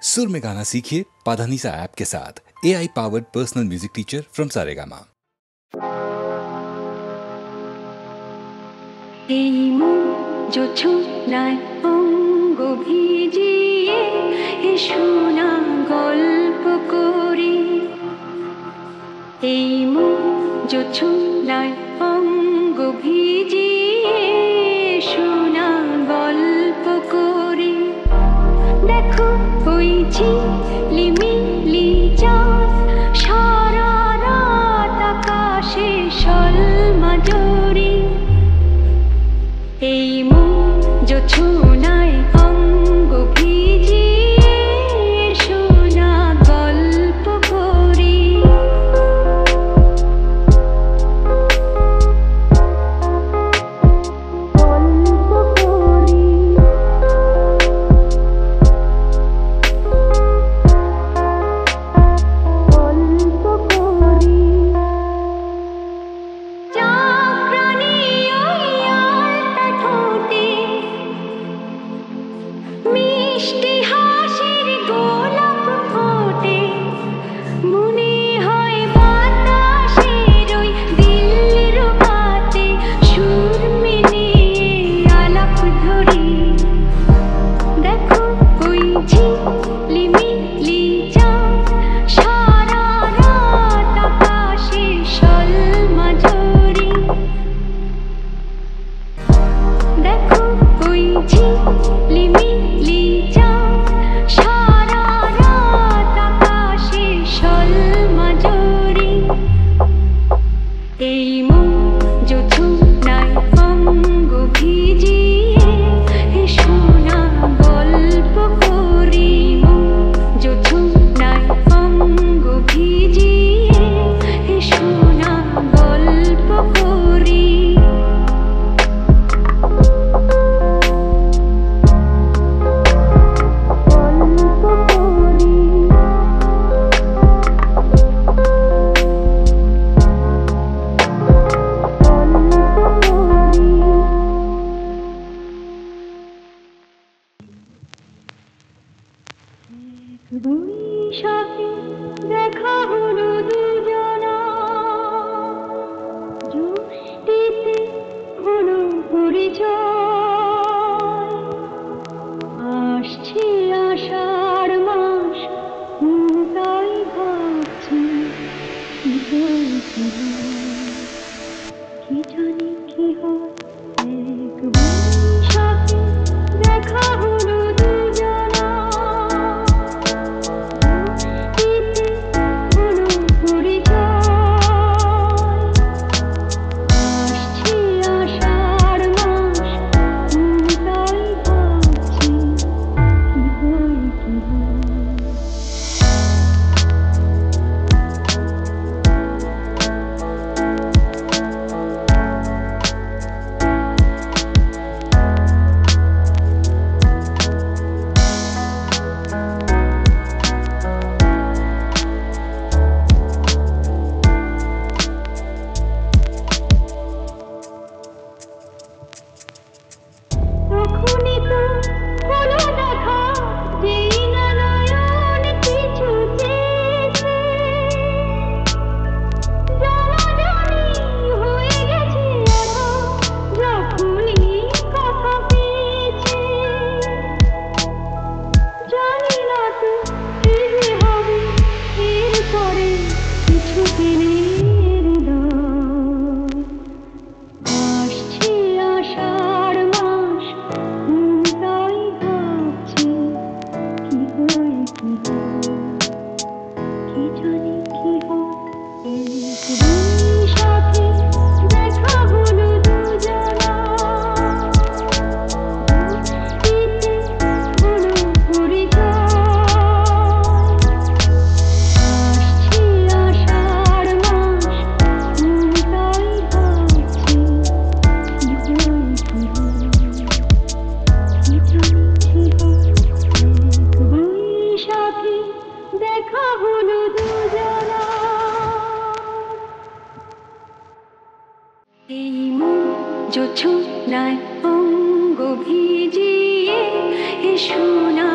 सुर में गाना सीखिए पाधानीसा ऐप के साथ। AI powered personal music teacher from Saregama. এই মন জোছনায় অঙ্গ ভিজিয়ে এসো না গল্প করি। এই মন জোছনায় অঙ্গ ভিজিয়ে এসো না গল্প করি। দেখো ওই ঝিলিমিলি চাঁদ সারা রাত আকাশে সলমাজরি। এই মন জোছনায় অঙ্গ ভিজিয়ে এসো না গল্প করি। মিষ্টি হাসির গোলাপ ফোটে মনে হয় বাতাসের ওই দিল্লির বাতে সুর মিলিয়ে আলাপ ধরি। দেখো ওই ঝিলিমিলি চাঁদ সারা রাত আকাশে সলমাজরি। দেখো ওই ঝিলিমিলি চাঁদ সারা রাত আকাশে সলমাজরি। এই মন জোছনায় অঙ্গ ভিজিয়ে এসো না গল্প করি। মন জোছনায় অঙ্গ ভিজিয়ে এসো না গল্প করি। বৈশাখে দেখা হলো দুজনা, জ্যৈষ্ঠীতে হলো পরিচয়। আসছে আষাঢ় মাস, তাই ভাবছি কি হয় কি হয়, কি জানি কি হয়। এক বৈশাখে দেখা হলো দুজনা, জোছনায় অঙ্গ ভিজিয়ে এসো না